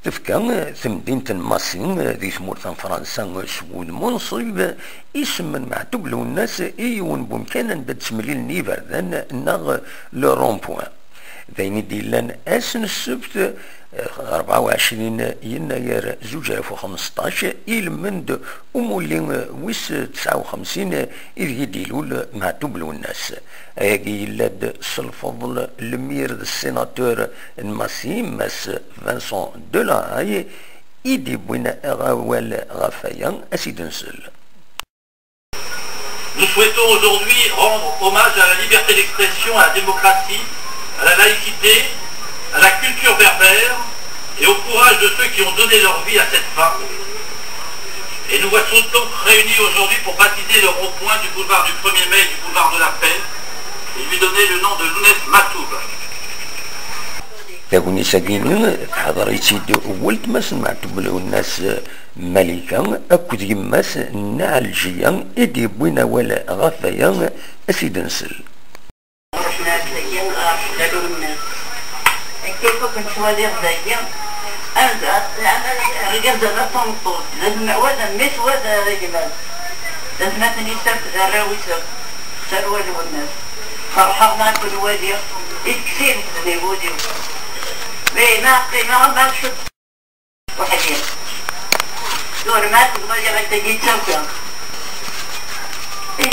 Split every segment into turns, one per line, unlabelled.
تفكا تمدينة ماسين ذي ثمورة فرنسا شغول منصب اسم معتوب لو الناس ايون بمكان ان تسملي النيفردان ناغ لو رومبوان ذين ديلان اسن السبت 24 يناير 2015 إلمند أمولين ويس 59 إذ يديلول معتوب لو الناس أياكي يلاد سلفضل المير السيناتور الماسي ماس فانسون دولاي إيدي بوين غوال غفايا أسيدنسل.
Nous souhaitons aujourd'hui rendre hommage à la liberté d'expression, à la démocratie, à la laïcité, à la culture berbère et au courage de ceux qui ont donné leur vie à cette fin. Et nous voici donc réunis aujourd'hui pour baptiser le rond-point du boulevard du 1er mai et du boulevard de la Paix et lui donner le nom de Lounès Matoub.
تاكوني ساكينين حضريتي ولد ماس معتوب لو الناس ملكا اكد يماس نعالجيا ادي بوينا ولا غفايا اسيدنسل.
كيف كنت شوالي غزايا أنا رجال زمان طنطوط لازم وهذا مش وهذا رجال لازم نسافر الراوي سروال والناس فرحنا كل وادي يكسير زي بودي ما شفت وحدين دور ما تقول يا بنت جيت سوكا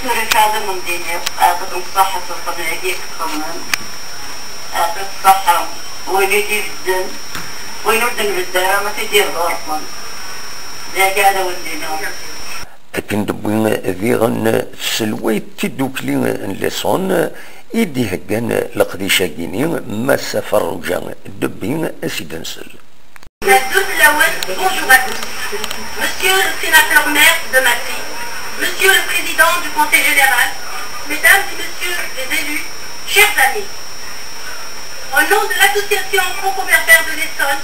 دور هذا من ديني أعطيكم الصحة سلطان عليك كمان أعطيك الصحة ويجي جدا وينودن بالدار ما تدير غرفا ذا قاعدة ودينا
لكن دبوين ذيغن سلوي تدوكلي لسون إيدي هكان لقدي شاقيني ما سافر رجان دبين أسيدنسل.
Bonjour à tous. Monsieur le sénateur maire de Massy, Monsieur le président du conseil général, Mesdames et Messieurs les élus, chers amis, au nom de l'association franco-berbère de l'Essonne,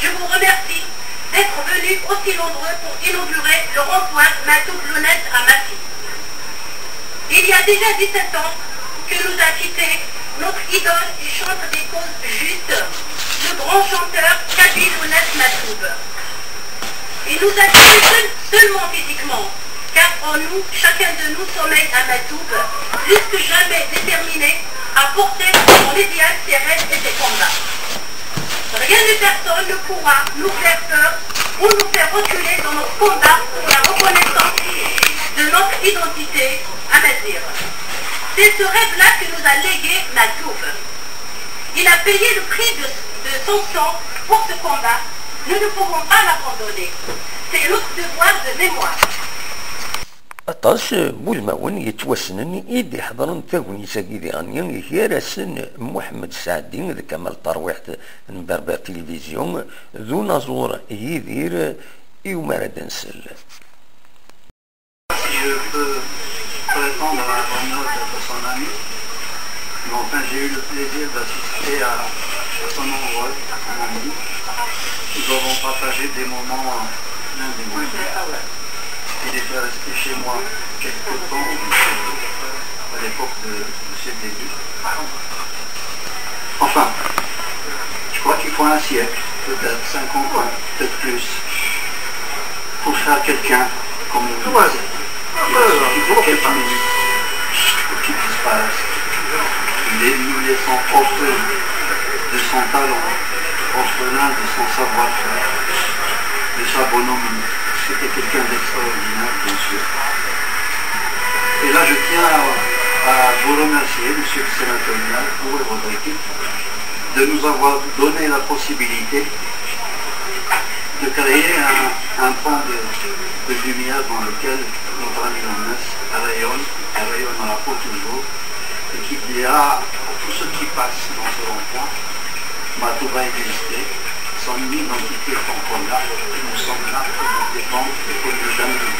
je vous remercie d'être venus aussi nombreux pour inaugurer le rond-point Matoub-Lounès à Massy. Il y a déjà 17 ans que nous a quitté notre idole qui chante des causes justes, le grand chanteur Kabyle Lounès Matoub. Il nous a quitté seulement physiquement, car en nous, chacun de nous sommeille à Matoub, plus que jamais déterminé à porter son idéal, ses rêves et ses combats. Rien ni personne ne pourra nous faire peur ou nous faire reculer dans nos combats pour la reconnaissance de notre identité à Mazir. C'est ce rêve-là que nous a légué Matoub. Il a payé le prix de son sang pour ce combat. Nous ne pouvons pas l'abandonner. C'est notre devoir de mémoire.
أطاس بولماون يتوسنن إيدي حضرن تاوني ساقيدي غنيان يرسن محمد سعدين ذا كمال طرويحة نبربر تلفزيون ذو نظور يدير يوماردنسل.
Si je peux répondre à la bonne note de son ami, mais enfin j'ai eu le plaisir d'assister à son envoi, un ami. Nous avons partagé des moments l'un des moyens. Il était resté chez moi quelques temps à l'époque de ses débuts. Enfin, je crois qu'il faut un siècle, peut-être 50 ans, peut-être plus, pour faire quelqu'un comme nous. Il faut quelques minutes pour qu'il disparaisse. Nous laissons orphelins de son talent, orphelins de son savoir-faire, de sa bonhomie. C'était quelqu'un d'extraordinaire, bien sûr. Et là, je tiens à vous remercier, monsieur le sénateur, pour votre équipe, de nous avoir donné la possibilité de créer un point de lumière dans lequel notre ami Lounès rayonnera pour toujours, et qu'il dira à tous ceux qui passent dans ce rond-point, Matoub va exister. Son identité est encore là, nous sommes là pour nous défendre et pour nous jamais.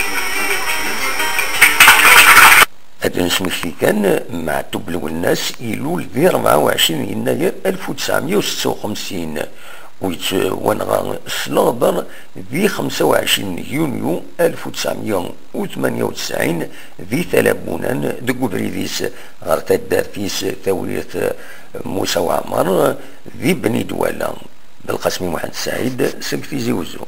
هذا نسمي كان معتوب لو الناس يلول ذي 24 يناير 1956 ونغا سلاضر ذي 25 يونيو 1998 ذي ثلابونان دقو بريديس غرتا دارتيس تولية موسى وعمر ذي بني دوالا بالقاسمي محمد السعيد سكتيزي وزو.